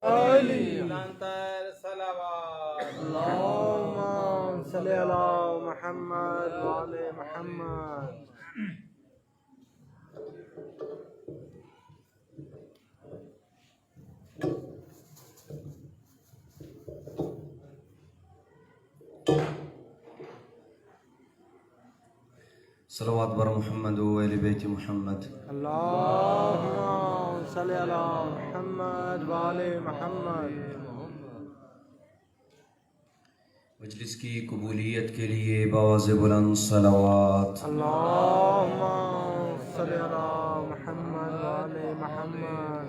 اللهم صل على محمد وآل محمد. صلوات بر محمد و اہل بیت محمد. اللهم صل على محمد وآل محمد. مجلس کی قبولیت کے لیے بآواز بلند صلوات. اللهم صل على محمد وآل محمد.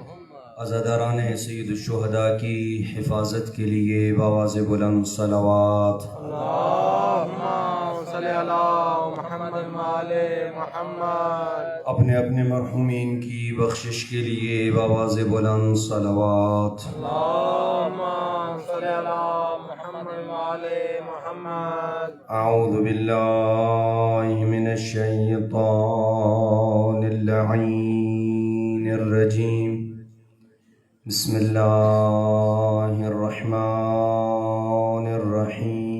عزاداران سید الشہداء کی حفاظت کے لیے بآواز بلند صلوات. اللهم صل على محمد وآل محمد. اپنے اپنے مرحومین کی بخشش کے لیے بآواز بلند صلوات. اللهم صل على محمد وآل محمد. اعوذ باللہ من الشیطان اللعین الرجیم. بسم اللہ الرحمن الرحیم.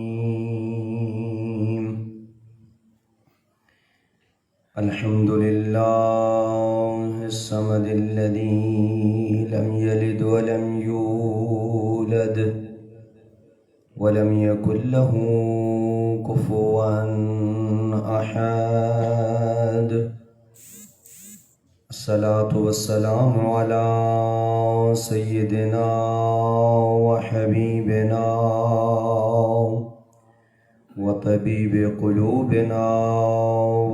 الحمد للہ الصمد الذی لم یلد ولم یولد ولم یکن له کفوا احد. الصلاة والسلام على سيدنا وحبيبنا وطبيب قلوبنا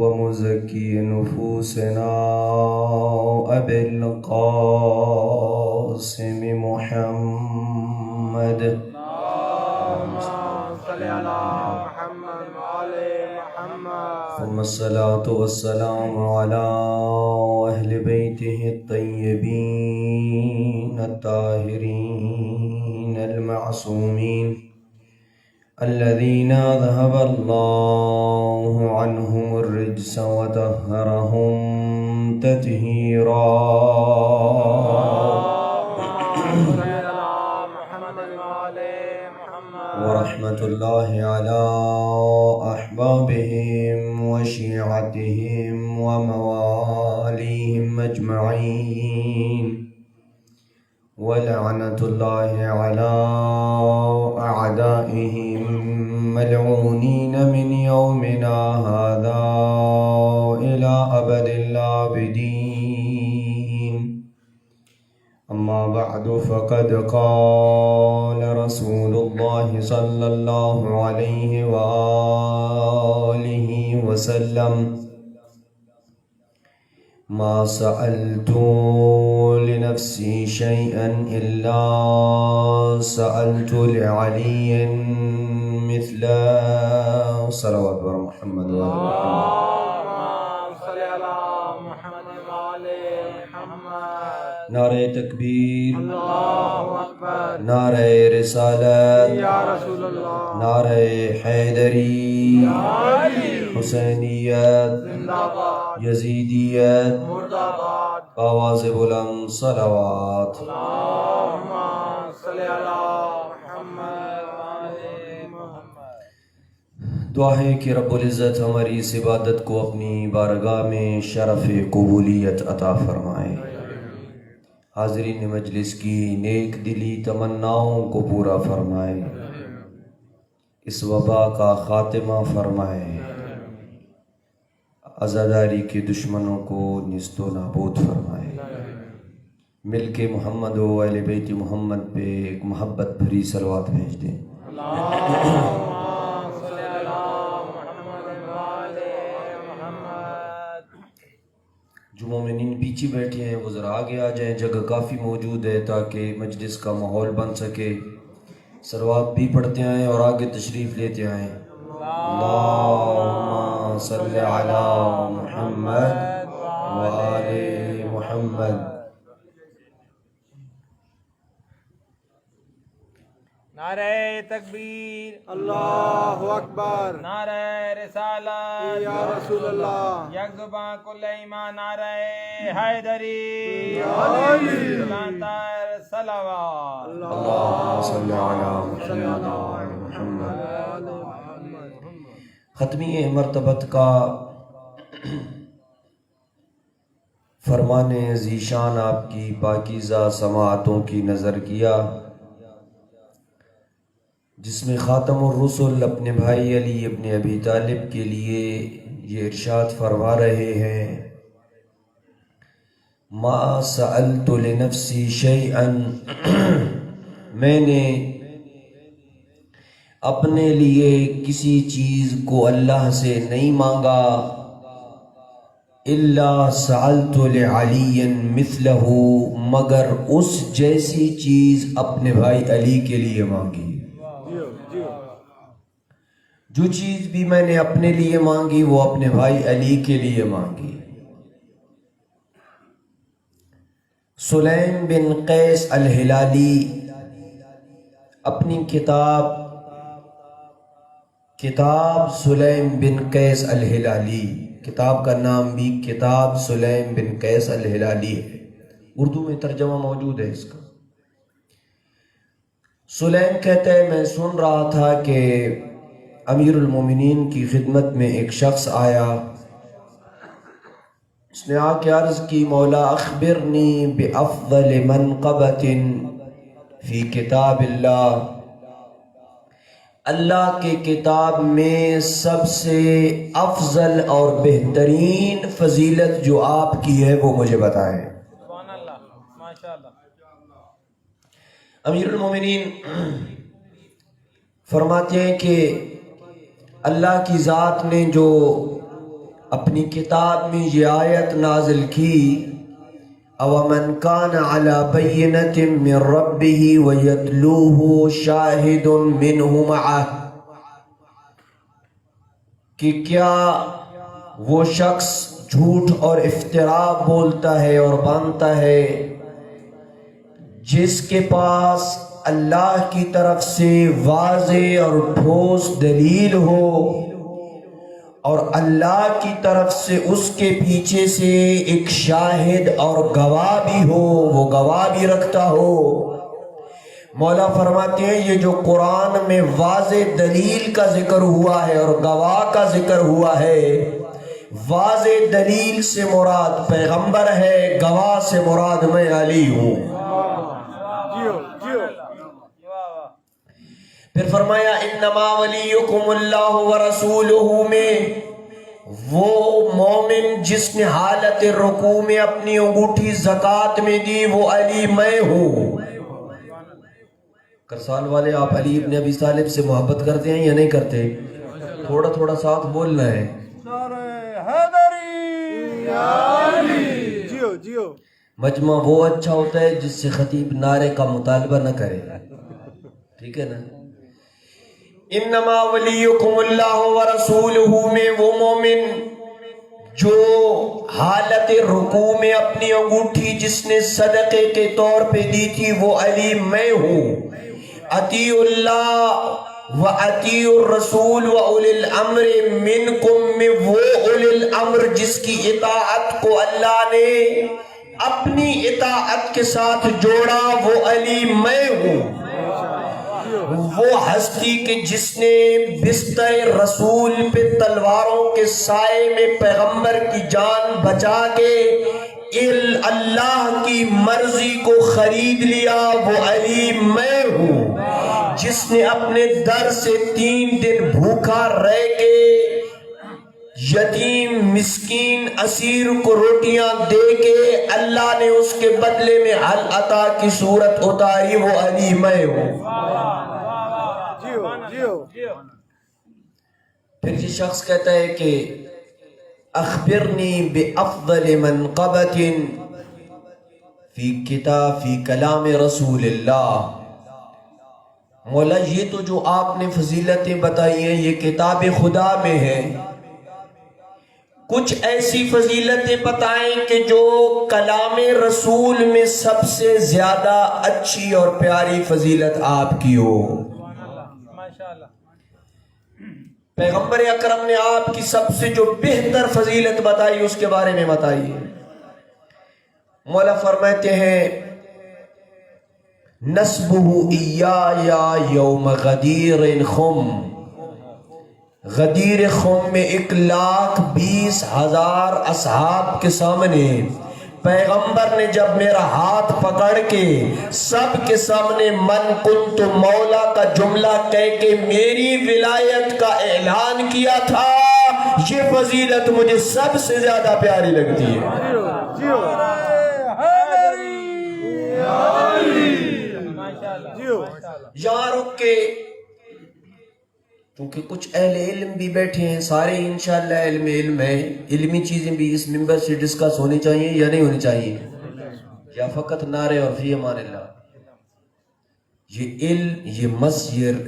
ومزكي نفوسنا أبي القاسم محمد. اللهم صل على محمد وآل محمد. ثم الصلاة والسلام على أهل بيته الطيبين الطاهرين المعصومين الذين أذهب الله عنهم الرجس وطهرهم تطهيرا. ورحمة الله على أحبابهم وشيعتهم ومواليهم أجمعين. ولعنة الله على أعدائهم ملعونين من يومنا هذا إلى أبد الآبدين. أما بعد فقد قال رسول الله صلى الله عليه وآله وسلم: ما سألت لنفسي شيئا إلا سألت لعلي مثله. صلوات بر محمد وآل محمد. اللهم صل على محمد وآل محمد. نعرہ تکبیر، اللہ اکبر. نعرہ رسالت، یا رسول اللہ. نعرہ حیدری، حسینیت، زندہ باد. یزیدیت، مرد آباد. آواز بلند صلوات. اللهم صل على محمد وآل محمد. دعا ہے کہ رب العزت ہماری اس عبادت کو اپنی بارگاہ میں شرف قبولیت عطا فرمائے. حاضرین مجلس کی نیک دلی تمناؤں کو پورا فرمائے. اس وبا کا خاتمہ فرمائے. عزاداری کے دشمنوں کو نیست و نابود فرمائے. مل کے محمد و اہل بیت محمد پہ ایک محبت بھری صلوات بھیج دیں. اللهم صل على محمد وآل محمد. جو مومنین پیچھے بیٹھے ہیں وہ ذرا آگے آ جائیں، جگہ کافی موجود ہے تاکہ مجلس کا ماحول بن سکے. صلوات بھی پڑھتے آئیں اور آگے تشریف لیتے آئیں. اللہم صل علی محمد وآل محمد. نعرہ تکبیر، اللہ اکبر. نعرہ رسالت، یا رسول اللہ. یک زبان کل ایمان. نعرہ حیدری، یا علی. لانتار صلوات اللهم صل علی محمد۔ ختمی مرتبت کا فرمان ذیشان آپ کی پاکیزہ سماعتوں کی نظر کیا، جس میں خاتم الرسل اپنے بھائی علی ابن ابی طالب کے لیے یہ ارشاد فرما رہے ہیں، ما سألت لنفسی شیئا، میں نے اپنے لیے کسی چیز کو اللہ سے نہیں مانگا، الا سألت لعلی مثلہ، مگر اس جیسی چیز اپنے بھائی علی کے لیے مانگی۔ جو چیز بھی میں نے اپنے لیے مانگی وہ اپنے بھائی علی کے لیے مانگی۔ سلیم بن قیس الہلالی اپنی کتاب سلیم بن قیس الہلالی، کتاب کا نام بھی کتاب سلیم بن قیس الہلالی ہے، اردو میں ترجمہ موجود ہے اس کا۔ سلیم کہتا ہے، میں سن رہا تھا کہ امیر المومنین کی خدمت میں ایک شخص آیا، اس نے آ کے عرض کی، مولا اخبرنی بافضل منقبۃ فی کتاب اللہ، اللہ کے کتاب میں سب سے افضل اور بہترین فضیلت جو آپ کی ہے وہ مجھے بتائیں۔ سبحان اللہ، ماشاء اللہ۔ امیر المومنین فرماتے ہیں کہ اللہ کی ذات نے جو اپنی کتاب میں یہ آیت نازل کی، اَوَمَنْ كَانَ عَلَى بَيِّنَةٍ مِّن رَبِّهِ وَيَتْلُوهُ شَاهِدٌ مِّنْهُ مَعَهُ، کہ کیا وہ شخص جھوٹ اور افتراء بولتا ہے اور باندھتا ہے جس کے پاس اللہ کی طرف سے واضح اور ٹھوس دلیل ہو اور اللہ کی طرف سے اس کے پیچھے سے ایک شاہد اور گواہ بھی ہو، وہ گواہ بھی رکھتا ہو۔ مولا فرماتے ہیں یہ جو قرآن میں واضح دلیل کا ذکر ہوا ہے اور گواہ کا ذکر ہوا ہے، واضح دلیل سے مراد پیغمبر ہے، گواہ سے مراد میں علی ہوں۔ پھر فرمایا انما ولیکم اللہ ورسولہ میں وہ مومن جس نے حالت رکوع میں اپنی انگوٹھی زکوٰۃ میں دی وہ علی میں ہوں۔ کرسال والے آپ علی ابن ابی طالب سے محبت کرتے ہیں یا نہیں کرتے؟ تھوڑا تھوڑا ساتھ بولنا ہے۔ مجمع وہ اچھا ہوتا ہے جس سے خطیب نعرے کا مطالبہ نہ کرے، ٹھیک ہے نا؟ انما ولیکم اللہ ورسولہ میں وہ مومن جو حالت رکوع میں اپنی انگوٹھی جس نے صدقے کے طور پہ دی تھی وہ علی میں ہوں۔ اطیعوا اللہ و اطیعوا الرسول و اولی الامر منکم میں وہ اولی الامر جس کی اطاعت کو اللہ نے اپنی اطاعت کے ساتھ جوڑا وہ علی میں ہوں۔ وہ ہستی کہ جس نے بستر رسول پہ تلواروں کے سائے میں پیغمبر کی جان بچا کے اللہ کی مرضی کو خرید لیا وہ علی میں ہوں۔ جس نے اپنے در سے 3 دن بھوکا رہ کے یتیم مسکین اسیر کو روٹیاں دے کے اللہ نے اس کے بدلے میں حل عطا کی صورت اتاری وہ علی میں ہوں۔ پھر یہ شخص کہتا ہے کہ اخبرنی بافضل منقبۃ فی کلام رسول اللہ، مولا یہ تو جو آپ نے فضیلتیں بتائی ہیں یہ کتاب خدا میں ہیں، کچھ ایسی فضیلتیں بتائیں کہ جو کلام رسول میں سب سے زیادہ اچھی اور پیاری فضیلت آپ کی ہو۔ پیغمبر اکرم نے آپ کی سب سے جو بہتر فضیلت بتائی اس کے بارے میں بتائیے۔ مولا فرماتے ہیں نسبہ ایایا یوم غدیر خم، غدیر خم میں 1,20,000 اصحاب کے سامنے پیغمبر نے جب میرا ہاتھ پکڑ کے سب کے سامنے من کنت مولا کا جملہ کہہ کے میری ولایت کا اعلان کیا تھا، یہ فضیلت مجھے سب سے زیادہ پیاری لگتی ہے۔ یہاں رک کے، کیونکہ کچھ اہل علم بھی بیٹھے ہیں، سارے انشاءاللہ علم ہے، علمی چیزیں بھی اس ممبر سے ڈسکس ہونی چاہیے یا نہیں ہونی چاہیے، یا فقط نعرے اور فی امان اللہ؟ یہ علم،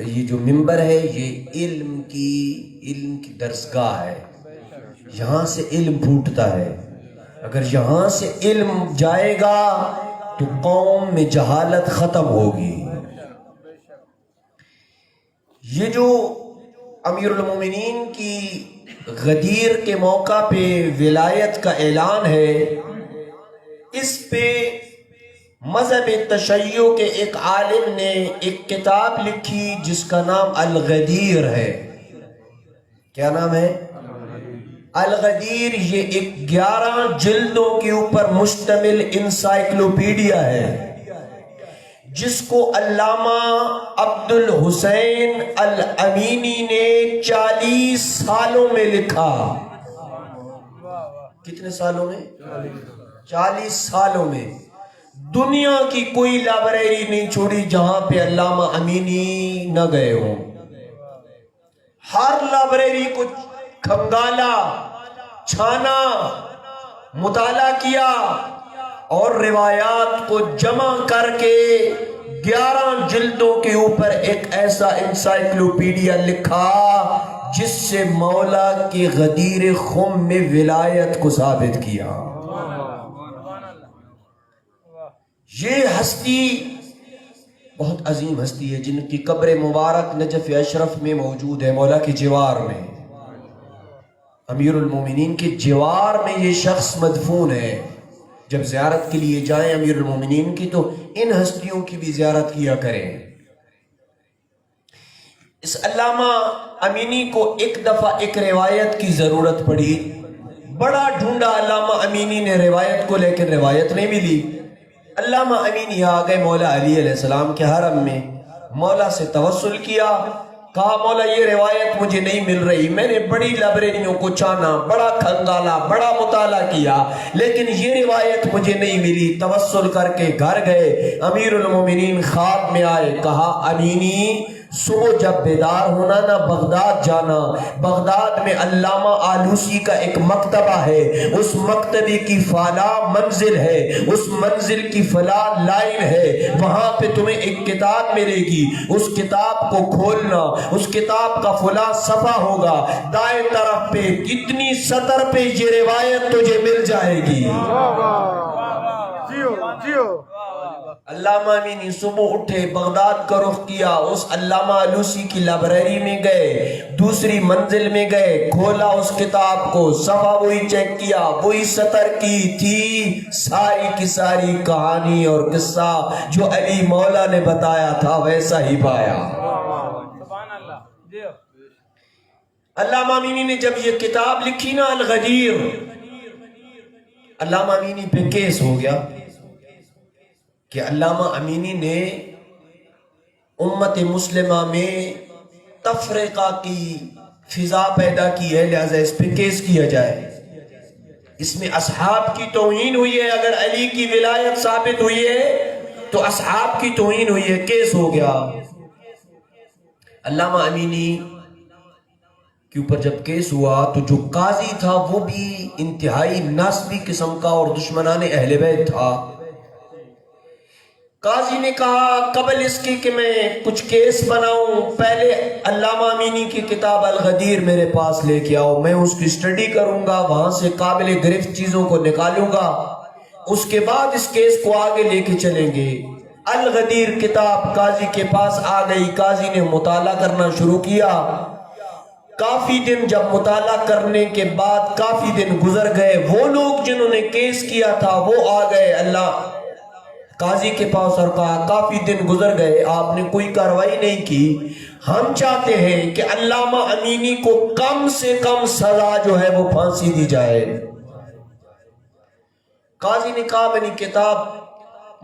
یہ جو ممبر ہے یہ علم کی درسگاہ ہے، یہاں سے علم پھوٹتا ہے۔ اگر یہاں سے علم جائے گا تو قوم میں جہالت ختم ہوگی۔ یہ جو امیر المومنین کی غدیر کے موقع پہ ولایت کا اعلان ہے، اس پہ مذہب تشیع کے ایک عالم نے ایک کتاب لکھی جس کا نام الغدیر ہے۔ کیا نام ہے؟ الغدیر۔ یہ ایک 11 جلدوں کے اوپر مشتمل انسائکلوپیڈیا ہے، جس کو علامہ عبد الحسین الامینی نے 40 سالوں میں لکھا۔ کتنے سالوں میں؟ 40 سالوں میں۔ دنیا کی کوئی لائبریری نہیں چھوڑی جہاں پہ علامہ امینی نہ گئے ہوں، ہر لائبریری کو کھنگالا، چھانا، مطالعہ کیا اور روایات کو جمع کر کے 11 جلدوں کے اوپر ایک ایسا انسائکلوپیڈیا لکھا جس سے مولا کی غدیر خم میں ولایت کو ثابت کیا۔ یہ ہستی بہت عظیم ہستی ہے، جن کی قبر مبارک نجف اشرف میں موجود ہے، مولا کے جوار میں، امیر المومنین کے جوار میں یہ شخص مدفون ہے۔ جب زیارت کے لیے جائیں امیر المومنین کی تو ان ہستیوں کی بھی زیارت کیا کریں۔ اس علامہ امینی کو ایک دفعہ ایک روایت کی ضرورت پڑی، بڑا ڈھونڈا علامہ امینی نے روایت کو، لیکن روایت نہیں ملی۔ علامہ امینی آ گئے مولا علی علیہ السلام کے حرم میں، مولا سے توسل کیا، کہا مولا یہ روایت مجھے نہیں مل رہی، میں نے بڑی لائبریریوں کو چھانا، بڑا کھنگالا، بڑا مطالعہ کیا، لیکن یہ روایت مجھے نہیں ملی۔ توسل کر کے گھر گئے، امیر المومنین خواب میں آئے، کہا امینی صبح جب بیدار ہونا نا بغداد جانا، بغداد میں علامہ آلوسی کا ایک مکتبہ ہے، اس مکتبے کی فلاں منزل ہے، اس منزل کی فلاں لائن ہے، وہاں پہ تمہیں ایک کتاب ملے گی، اس کتاب کو کھولنا، اس کتاب کا فلاں صفحہ ہوگا، دائیں طرف پہ اتنی سطر پہ یہ روایت تجھے مل جائے گی۔ علامہ امینی صبح اٹھے، بغداد کا رخ کیا، اس علامہ آلوسی کی لائبریری میں گئے، دوسری منزل میں گئے، کھولا اس کتاب کو، صفحہ وہی چیک کیا، وہی سطر کی تھی، ساری کی ساری کہانی اور قصہ جو علی مولا نے بتایا تھا ویسا ہی پایا۔ علامہ امینی نے جب یہ کتاب لکھی نا الغدیر، علامہ امینی پہ کیس ہو گیا کہ علامہ امینی نے امت مسلمہ میں تفرقہ کی فضا پیدا کی ہے، لہذا اس پہ کیس کیا جائے۔ اس میں اصحاب کی توہین ہوئی ہے، اگر علی کی ولایت ثابت ہوئی ہے تو اصحاب کی توہین ہوئی ہے، کیس ہو گیا۔ علامہ امینی کے اوپر جب کیس ہوا تو جو قاضی تھا وہ بھی انتہائی ناسبی قسم کا اور دشمنان اہل بیت تھا۔ قاضی نے کہا قبل اس کی کہ میں کچھ کیس بناؤں، پہلے علامہ امینی کی کتاب الغدیر میرے پاس لے کے آؤ، میں اس کی سٹڈی کروں گا، وہاں سے قابل گرفت چیزوں کو نکالوں گا، اس کے بعد اس کیس کو آگے لے کے چلیں گے۔ الغدیر کتاب قاضی کے پاس آ گئی، قاضی نے مطالعہ کرنا شروع کیا۔ کافی دن جب مطالعہ کرنے کے بعد کافی دن گزر گئے، وہ لوگ جنہوں نے کیس کیا تھا وہ آ گئے، قاضی کے پاس اور کہا کافی دن گزر گئے آپ نے کوئی کارروائی نہیں کی، ہم چاہتے ہیں کہ علامہ امینی کو کم سے کم سزا جو ہے وہ پھانسی دی جائے۔ قاضی نے کہا میں نے کتاب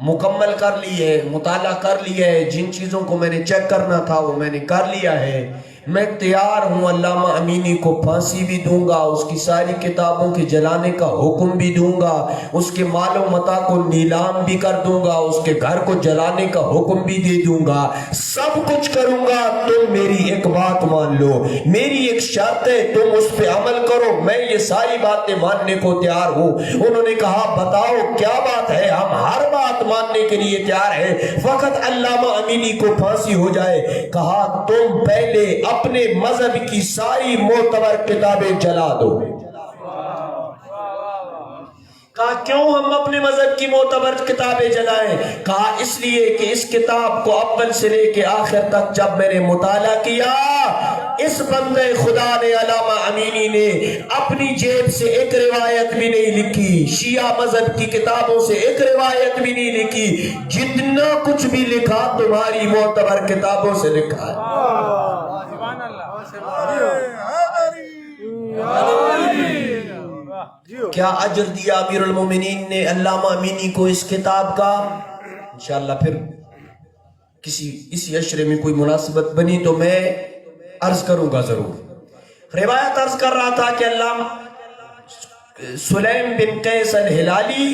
مکمل کر لی ہے، مطالعہ کر لیا ہے، جن چیزوں کو میں نے چیک کرنا تھا وہ میں نے کر لیا ہے، میں تیار ہوں علامہ امینی کو پھانسی بھی دوں گا، اس کی ساری کتابوں کے جلانے کا حکم بھی دوں گا، اس کے مال و متاع کو نیلام بھی کر دوں گا، اس کے گھر کو جلانے کا حکم بھی دے دوں گا، سب کچھ کروں گا، تم میری ایک بات مان لو، میری ایک شرط ہے تم اس پہ عمل کرو، میں یہ ساری باتیں ماننے کو تیار ہوں۔ انہوں نے کہا بتاؤ کیا بات ہے؟ ہم ہر بات ماننے کے لیے تیار ہے، فقط علامہ امینی کو پھانسی ہو جائے۔ کہا تم پہلے اپنے مذہب کی ساری معتبر کتابیں جلا دو۔ کہا کیوں ہم اپنے مذہب کی معتبر کتابیں جلائیں؟ کہا اس لیے کہ اس کتاب کو اول سے لے کے آخر تک جب میں نے مطالعہ کیا، اس بندے خدا نے علامہ امینی نے اپنی جیب سے ایک روایت بھی نہیں لکھی، شیعہ مذہب کی کتابوں سے ایک روایت بھی نہیں لکھی، جتنا کچھ بھی لکھا تمہاری معتبر کتابوں سے لکھا ہے۔ سبحان اللہ۔ کیا اجر دیا امیر المومنین نے علامہ امینی کو اس کتاب کا؟ انشاءاللہ پھر اسی عشرے میں کوئی مناسبت بنی تو میں عرض کروں گا ضرور۔ روایت عرض کر رہا تھا کہ علامہ سلیم بن قیس الہلالی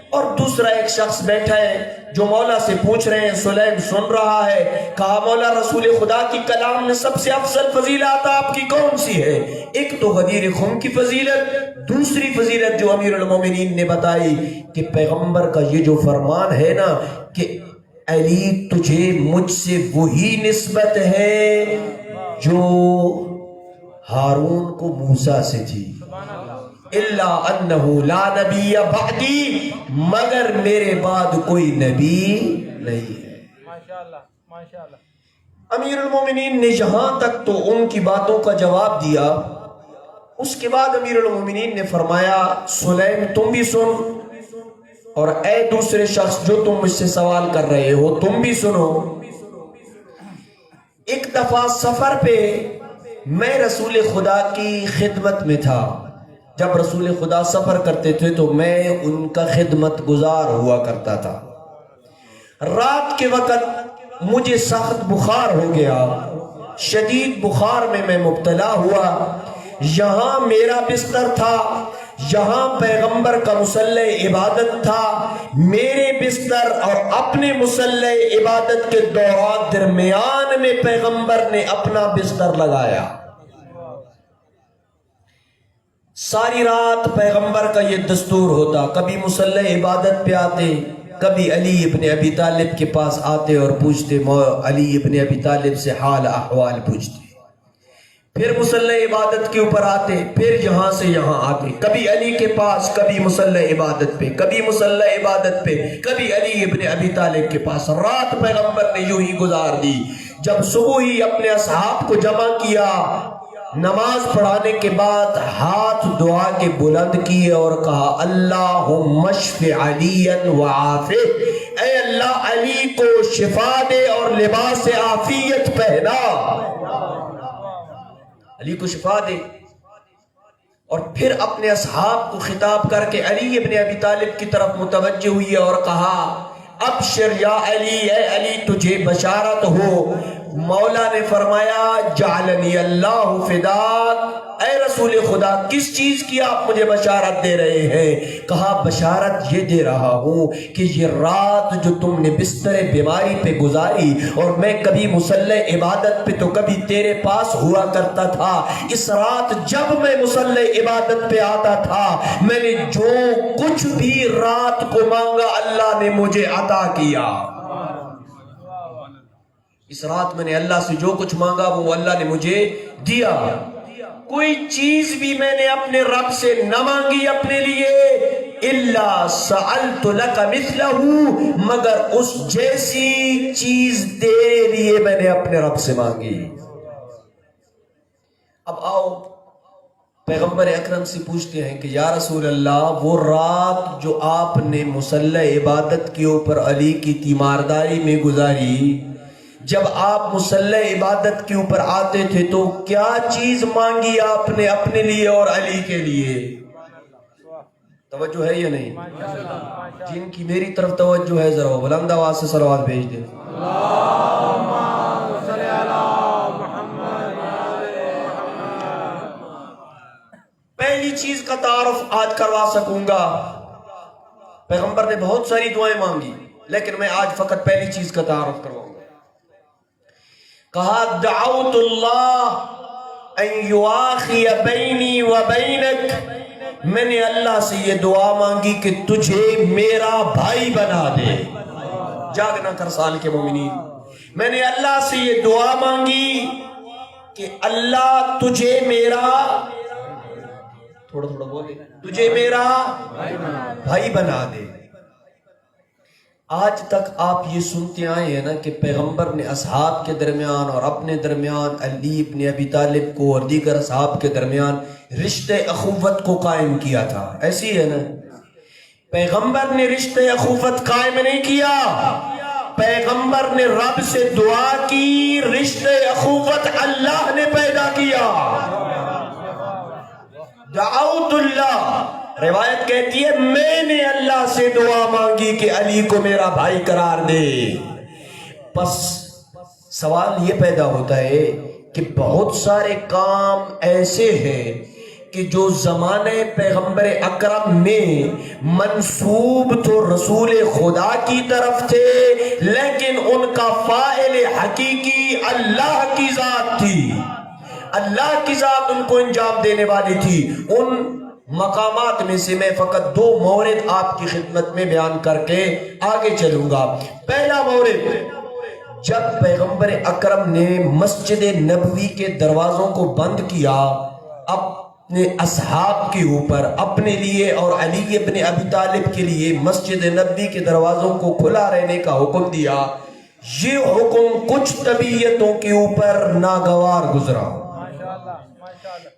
اور دوسرا ایک شخص بیٹھا ہے جو مولا سے پوچھ رہے ہیں، سلیم سن رہا ہے۔ کہا مولا رسول خدا کی کلام میں سب سے افضل فضیلت آپ کی کون سی ہے؟ ایک تو غدیر خم کی فضیلت، دوسری فضیلت جو امیر المومنین نے بتائی کہ پیغمبر کا یہ جو فرمان ہے نا کہ علی تجھے مجھ سے وہی نسبت ہے جو ہارون کو موسیٰ سے تھی، الا انہ لا نبی بعدی، مگر میرے بعد کوئی نبی نہیں ہے۔ ماشاءاللہ ماشاءاللہ۔ امیر المومنین نے یہاں تک تو ان کی باتوں کا جواب دیا، اس کے بعد امیر المومنین نے فرمایا سلیم تم بھی سن، اور اے دوسرے شخص جو تم مجھ سے سوال کر رہے ہو تم بھی سنو۔ ایک دفعہ سفر پہ میں رسول خدا کی خدمت میں تھا، جب رسول خدا سفر کرتے تھے تو میں ان کا خدمت گزار ہوا کرتا تھا۔ رات کے وقت مجھے سخت بخار ہو گیا، شدید بخار میں میں مبتلا ہوا، یہاں میرا بستر تھا، یہاں پیغمبر کا مصلی عبادت تھا، میرے بستر اور اپنے مصلی عبادت کے دوران درمیان میں پیغمبر نے اپنا بستر لگایا۔ ساری رات پیغمبر کا یہ دستور ہوتا، کبھی مصلی عبادت پہ آتے، کبھی علی ابن ابی طالب کے پاس آتے اور پوچھتے، علی ابن ابی طالب سے حال احوال پوچھتے، پھر مصلی عبادت کے اوپر آتے، پھر یہاں سے یہاں آتے، کبھی علی کے پاس، کبھی مصلی عبادت پہ، کبھی مصلی عبادت پہ، کبھی علی ابن ابی طالب کے پاس۔ رات پیغمبر نے یوں ہی گزار دی۔ جب صبح ہی اپنے اصحاب کو جمع کیا، نماز پڑھانے کے بعد ہاتھ دعا کے بلند کیے اور کہا اللہم اشف علیٰ وعافہ، اے اللہ علی کو شفا دے اور لباس عافیت پہنا، علی کو شفا دے۔ اور پھر اپنے اصحاب کو خطاب کر کے علی ابن ابی طالب کی طرف متوجہ ہوئی اور کہا ابشر یا علی، اے علی تجھے بشارت ہو۔ مولا نے فرمایا جعلنی اللہ فداک، اے رسول خدا کس چیز کی آپ مجھے بشارت دے رہے ہیں؟ کہا بشارت یہ دے رہا ہوں کہ یہ رات جو تم نے بستر بیماری پہ گزاری اور میں کبھی مصلی عبادت پہ تو کبھی تیرے پاس ہوا کرتا تھا، اس رات جب میں مصلی عبادت پہ آتا تھا میں نے جو کچھ بھی رات کو مانگا اللہ نے مجھے عطا کیا۔ اس رات میں نے اللہ سے جو کچھ مانگا وہ اللہ نے مجھے دیا۔ کوئی چیز بھی میں نے اپنے رب سے نہ مانگی اپنے لیے الا سألت لک مثلہ، مگر اس جیسی چیز تیرے لیے میں نے اپنے رب سے مانگی۔ اب آؤ پیغمبر اکرم سے پوچھتے ہیں کہ یا رسول اللہ وہ رات جو آپ نے مصلی عبادت کے اوپر علی کی تیمارداری میں گزاری، جب آپ مصلی عبادت کے اوپر آتے تھے تو کیا چیز مانگی آپ نے اپنے لیے اور علی کے لیے؟ توجہ ہے یا نہیں؟ جن کی میری طرف توجہ ہے ذرا بلند آواز سے صلوات بھیج دیں۔ پہلی چیز کا تعارف آج کروا سکوں گا، پیغمبر نے بہت ساری دعائیں مانگی لیکن میں آج فقط پہلی چیز کا تعارف کرواؤں گا۔ کہا دعوت اللہ ان یواخی بینی و بینک، میں نے اللہ سے یہ دعا مانگی کہ تجھے میرا بھائی بنا دے۔ جاگنا کر سال کے مومنین، میں نے اللہ سے یہ دعا مانگی کہ اللہ تجھے میرا، تھوڑا تھوڑا بولے، تجھے میرا بھائی بنا دے۔ آج تک آپ یہ سنتے آئے ہیں نا کہ پیغمبر نے اصحاب کے درمیان اور اپنے درمیان علی ابن ابی طالب کو اور دیگر اصحاب کے درمیان رشتے اخوت کو قائم کیا تھا، ایسی ہے نا؟ پیغمبر نے رشتے اخوت قائم نہیں کیا، پیغمبر نے رب سے دعا کی، رشتے اخوت اللہ نے پیدا کیا۔ دعوت اللہ، روایت کہتی ہے میں نے اللہ سے دعا مانگی کہ علی کو میرا بھائی قرار دے۔ پس سوال یہ پیدا ہوتا ہے کہ بہت سارے کام ایسے ہیں کہ جو زمانے پیغمبر اکرم میں منسوب تو رسول خدا کی طرف تھے لیکن ان کا فاعل حقیقی اللہ کی ذات تھی، اللہ کی ذات ان کو انجام دینے والی تھی۔ ان مقامات میں سے میں فقط دو مورد آپ کی خدمت میں بیان کر کے آگے چلوں گا۔ پہلا مورد، جب پیغمبر اکرم نے مسجد نبوی کے دروازوں کو بند کیا، اپنے اصحاب کے اوپر، اپنے لیے اور علی ابن ابی طالب کے لیے مسجد نبوی کے دروازوں کو کھلا رہنے کا حکم دیا، یہ حکم کچھ طبیعتوں کے اوپر ناگوار گزرا،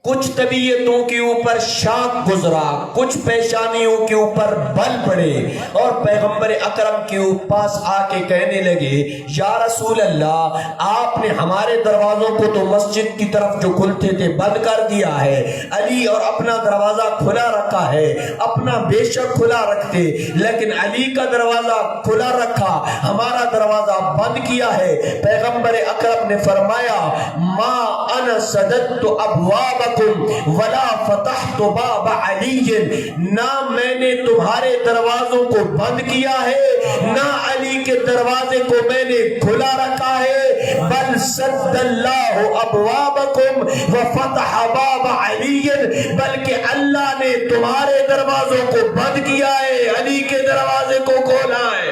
کچھ طبیعتوں کے اوپر شاک گزرا، کچھ پیشانیوں کے اوپر بل پڑے اور پیغمبر اکرم کے پاس آ کے کہنے لگے یا رسول اللہ، آپ نے ہمارے دروازوں کو تو مسجد کی طرف جو کھلتے تھے بند کر دیا ہے، علی اور اپنا دروازہ کھلا رکھا ہے، اپنا بے شک کھلا رکھتے لیکن علی کا دروازہ کھلا رکھا، ہمارا دروازہ بند کیا ہے۔ پیغمبر اکرم نے فرمایا ما انا سددت ابوابکم ولا فتحت باب علی، نہ میں نے تمہارے دروازوں کو بند کیا ہے نہ علی کے دروازے کو میں نے کھلا رکھا ہے، بل سد اللہ ابوابکم وفتح باب علی، بلکہ اللہ نے تمہارے دروازوں کو بند کیا ہے، علی کے دروازے کو کھولا ہے۔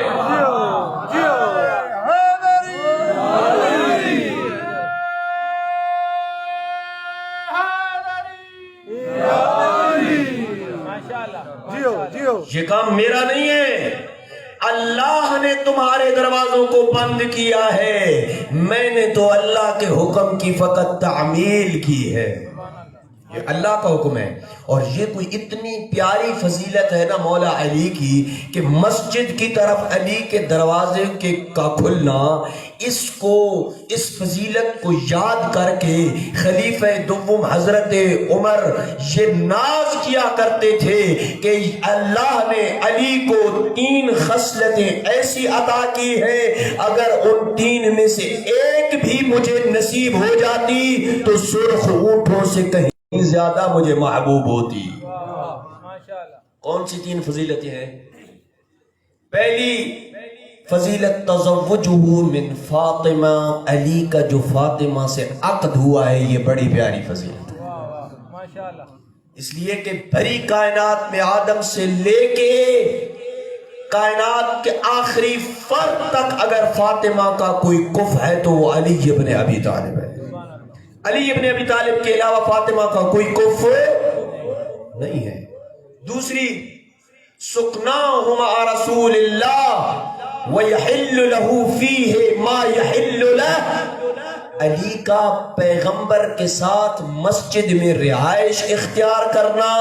یہ کام میرا نہیں ہے، اللہ نے تمہارے دروازوں کو بند کیا ہے، میں نے تو اللہ کے حکم کی فقط تعمیل کی ہے، یہ اللہ کا حکم ہے۔ اور یہ کوئی اتنی پیاری فضیلت ہے نا مولا علی کی کہ مسجد کی طرف علی کے دروازے کا کھلنا، اس فضیلت کو یاد کر کے خلیفہ دوم حضرت عمر یہ ناز کیا کرتے تھے کہ اللہ نے علی کو 3 خصلتیں ایسی عطا کی ہیں، اگر ان 3 میں سے ایک بھی مجھے نصیب ہو جاتی تو سرخ اونٹوں سے کہیں زیادہ مجھے محبوب ہوتی۔ کون سی 3 فضیلتیں ہیں؟ پہلی فضیلت تزوجہ من فاطمہ، علی کا جو فاطمہ سے عقد ہوا ہے، یہ بڑی پیاری فضیلت ہے، اس لیے کہ بھری کائنات میں آدم سے لے کے کائنات کے آخری فرد تک اگر فاطمہ کا کوئی کف ہے تو وہ علی ابن ابی طالب ہے، علی ابن ابی طالب کے علاوہ فاطمہ کا کوئی کف نہیں ہے۔ دوسری، سکناہ مع رسول اللہ وَيَحِلُّ لَهُ فِيهِ مَا يَحِلُّ لَهُ، علی کا پیغمبر کے ساتھ مسجد میں رہائش اختیار کرنا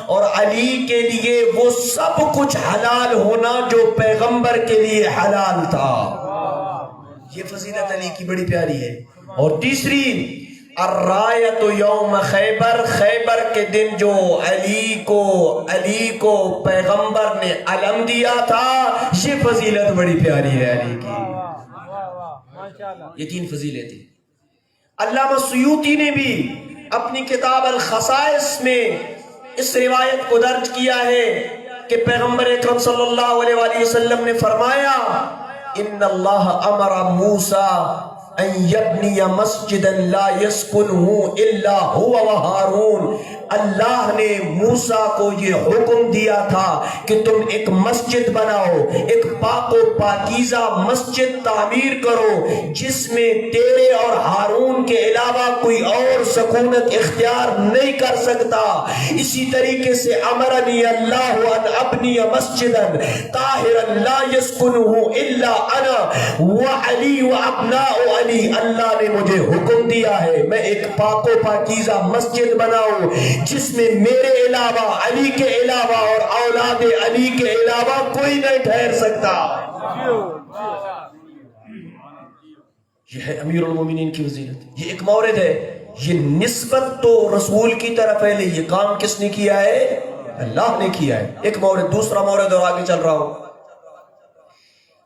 اور علی کے لیے وہ سب کچھ حلال ہونا جو پیغمبر کے لیے حلال تھا. یہ فضیلت علی کی بڑی پیاری ہے. اور تیسری الرایت یوم خیبر، خیبر کے دن جو علی کو پیغمبر نے علم دیا تھا، یہ فضیلت بڑی پیاری ہے علی کی. یہ تین فضیلتیں. علامہ سیوطی نے بھی اپنی کتاب الخصائص میں اس روایت کو درج کیا ہے کہ پیغمبر اکرم صلی اللہ علیہ وآلہ وسلم نے فرمایا ان اللہ امر موسیٰ ان یبنی مسجدا لا یسکنہ الا ہوا وہارون. اللہ نے موسیٰ کو یہ حکم دیا تھا کہ تم ایک مسجد بناؤ، ایک پاک و پاکیزہ مسجد تعمیر کرو جس میں تیرے اور ہارون کے علاوہ کوئی اور سکونت اختیار نہیں کر سکتا. اسی طریقے سے امرنی اللہ ان ابنی مسجدا طاہرا لا یسکنہ الا انا وعلی وابناء علی. اللہ نے مجھے حکم دیا ہے میں ایک پاک و پاکیزہ مسجد بناؤں جس میں میرے علاوہ، علی کے علاوہ اور اولاد علی کے علاوہ کوئی نہیں ٹھہر سکتا. یہ ہے امیر المومنین کی فضیلت. یہ ایک مورد ہے، یہ نسبت تو رسول کی طرف ہے، لیکن یہ کام کس نے کیا ہے؟ اللہ نے کیا ہے. ایک مورد. دوسرا مورد اور آگے چل رہا ہوں.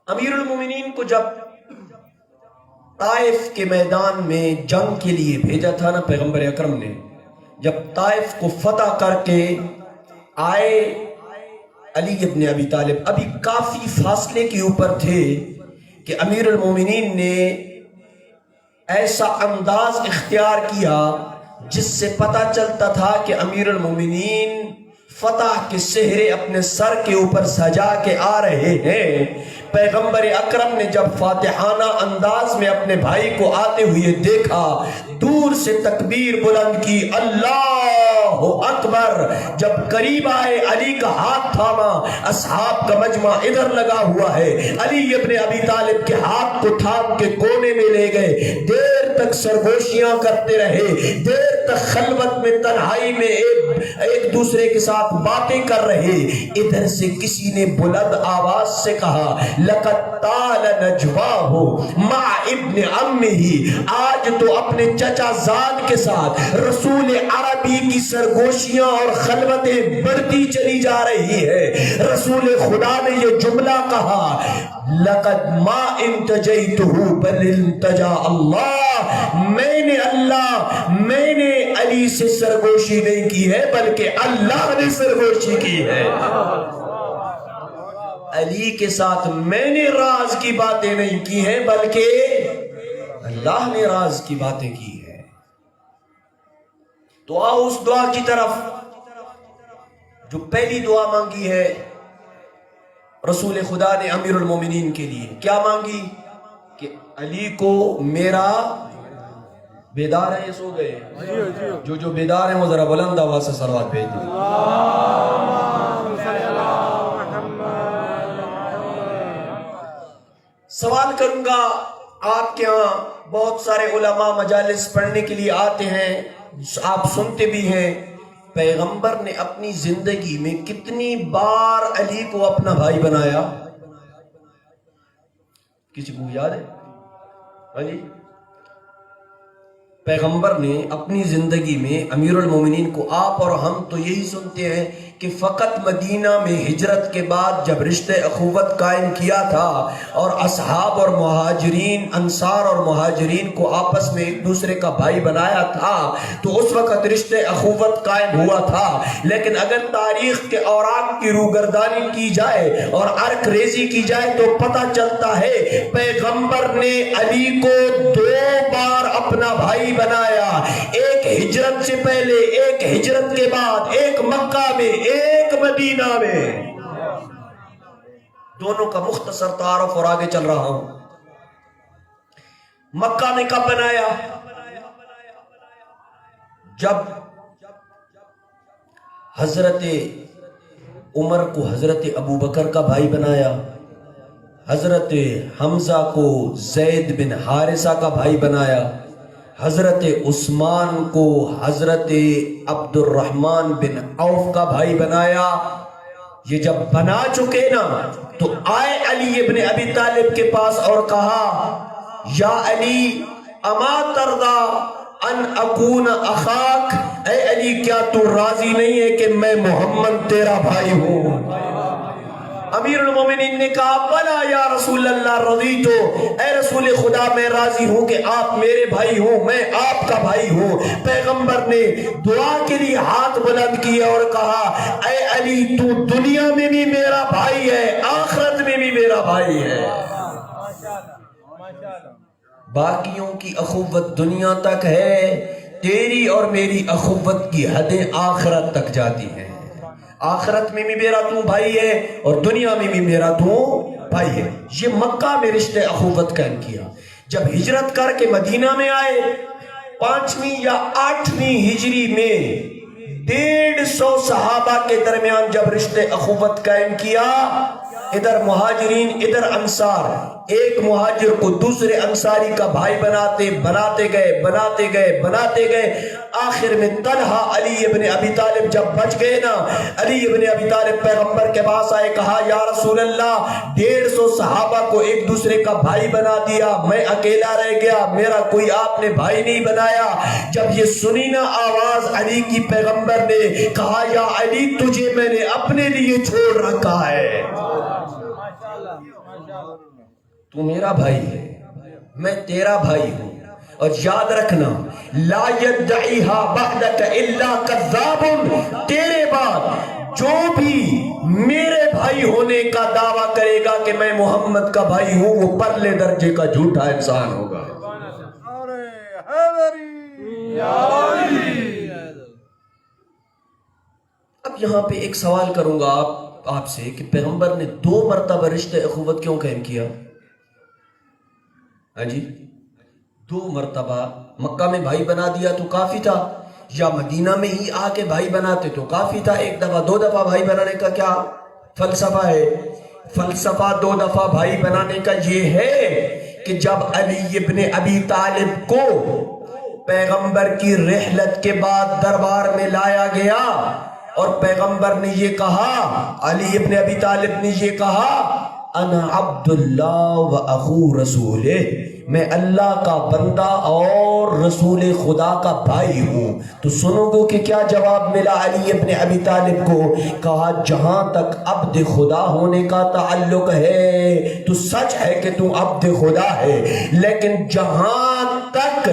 امیر المومنین کو جب طائف کے میدان میں جنگ کے لیے بھیجا تھا نا پیغمبر اکرم نے، جب طائف کو فتح کر کے آئے علی ابن ابی طالب ابھی کافی فاصلے کے اوپر تھے کہ امیر المومنین نے ایسا انداز اختیار کیا جس سے پتہ چلتا تھا کہ امیر المومنین فتح کے سہرے اپنے سر کے اوپر سجا کے آ رہے ہیں. پیغمبر اکرم نے جب فاتحانہ انداز میں اپنے بھائی کو آتے ہوئے دیکھا، دور سے تکبیر بلند کی، اللہ اکبر. جب قریب آئے علی کا ہاتھ تھاما، اصحاب کا مجمع ادھر لگا ہوا ہے، علی ابن ابی طالب کے ہاتھ کو تھام کے کونے میں لے گئے، دیر تک سرگوشیاں کرتے رہے، دیر تک خلوت میں تنہائی میں ایک دوسرے کے ساتھ باتیں کر رہے. ادھر سے کسی نے بلند آواز سے کہا لقد طال نجواہ مع ابن عمہ. آج تو اپنے چچا زاد کے ساتھ رسول عربی کی سرگوشیاں اور خلوتیں بڑھتی چلی جا رہی ہے. رسول خدا نے یہ جملہ کہا لقد ما انتجیتہ بل انتجا اللہ. میں نے علی سے سرگوشی نہیں کی ہے بلکہ اللہ نے سرگوشی کی ہے. علی کے ساتھ میں نے راز کی باتیں نہیں کی ہیں بلکہ اللہ نے راز کی باتیں کی ہیں. تو آؤ اس دعا کی طرف جو پہلی دعا مانگی ہے رسول خدا نے امیر المومنین کے لیے. کیا مانگی؟ کہ علی کو میرا بیدار ہے یہ سو گئے؟ جو بیدار ہیں وہ ذرا بلند آواز سے صلوات بھیج دیں. سوال کروں گا، آپ کے ہاں بہت سارے علماء مجالس پڑھنے کے لیے آتے ہیں، آپ سنتے بھی ہیں، پیغمبر نے اپنی زندگی میں کتنی بار علی کو اپنا بھائی بنایا؟ کسی کو یاد ہے؟ علی پیغمبر نے اپنی زندگی میں امیر المومنین کو، آپ اور ہم تو یہی سنتے ہیں کہ فقط مدینہ میں ہجرت کے بعد جب رشتہ اخوت قائم کیا تھا اور اصحاب اور مہاجرین، انصار اور مہاجرین کو آپس میں ایک دوسرے کا بھائی بنایا تھا تو اس وقت رشتہ اخوت قائم ہوا تھا. لیکن اگر تاریخ کے اوراق کی روگردانی کی جائے اور عرق ریزی کی جائے تو پتہ چلتا ہے پیغمبر نے علی کو 2 بار اپنا بھائی بنایا. ایک ہجرت سے پہلے، ایک ہجرت کے بعد، ایک مکہ میں، ایک مدینہ میں. دونوں کا مختصر تعارف اور آگے چل رہا ہوں. مکہ میں کب بنایا؟ جب حضرت عمر کو حضرت ابو بکر کا بھائی بنایا، حضرت حمزہ کو زید بن حارثہ کا بھائی بنایا، حضرت عثمان کو حضرت عبد الرحمن بن عوف کا بھائی بنایا. یہ جب بنا چکے نا تو آئے علی ابن ابی طالب کے پاس اور کہا یا علی اما ترضا ان اکون اخاک، اے علی کیا تو راضی نہیں ہے کہ میں محمد تیرا بھائی ہوں؟ امیر المومنین نے کہا بلا یا رسول اللہ رضیتو، اے رسول خدا میں راضی ہوں کہ آپ میرے بھائی ہوں، میں آپ کا بھائی ہوں. پیغمبر نے دعا کے لیے ہاتھ بلند کیا اور کہا اے علی تو دنیا میں بھی میرا بھائی ہے، آخرت میں بھی میرا بھائی ہے. باقیوں کی اخوت دنیا تک ہے، تیری اور میری اخوت کی حدیں آخرت تک جاتی ہیں. آخرت میں بھی میرا تو بھائی ہے اور دنیا میں بھی میرا تو بھائی ہے. یہ مکہ میں رشتے اخوت قائم کیا. جب ہجرت کر کے مدینہ میں آئے 5ویں یا 8ویں ہجری میں 150 صحابہ کے درمیان جب رشتے اخوت قائم کیا، ادھر مہاجرین ادھر انصار، ایک مہاجر کو دوسرے انصاری کا بھائی بناتے گئے. آخر میں طلحہ علی ابن ابی طالب جب بچ گئے نا، علی ابن ابی طالب پیغمبر کے پاس آئے، کہا یا رسول اللہ 150 صحابہ کو ایک دوسرے کا بھائی بنا دیا، میں اکیلا رہ گیا، میرا کوئی آپ نے بھائی نہیں بنایا. جب یہ سنی نا آواز علی کی، پیغمبر نے کہا یا علی تجھے میں نے اپنے لیے چھوڑ رکھا ہے، تو میرا بھائی ہے، میں تیرا بھائی ہوں. اور یاد رکھنا لا یدعیہا بعدک الا کذاب، تیرے بعد جو بھی میرے بھائی ہونے کا دعویٰ کرے گا کہ میں محمد کا بھائی ہوں، وہ پرلے درجے کا جھوٹا انسان ہوگا. اب یہاں پہ ایک سوال کروں گا آپ سے کہ پیغمبر نے 2 مرتبہ رشتے اخوت کیوں قائم کیا؟ ہاں جی، 2 مرتبہ. مکہ میں بھائی بنا دیا تو کافی تھا، یا مدینہ میں ہی آ کے بھائی بناتے تو کافی تھا. 1 دفعہ 2 دفعہ بھائی بنانے کا کیا فلسفہ ہے؟ فلسفہ 2 دفعہ بھائی بنانے کا یہ ہے کہ جب علی ابن ابی طالب کو پیغمبر کی رحلت کے بعد دربار میں لایا گیا اور پیغمبر نے یہ کہا، علی ابن ابی طالب نے یہ کہا انا عبداللہ و اخو رسولہ، میں اللہ کا بندہ اور رسول خدا کا بھائی ہوں. تو سنو گو کہ کیا جواب ملا علی ابن ابی طالب کو؟ کہا جہاں تک عبد خدا ہونے کا تعلق ہے تو سچ ہے کہ تو عبد خدا ہے، لیکن جہاں تک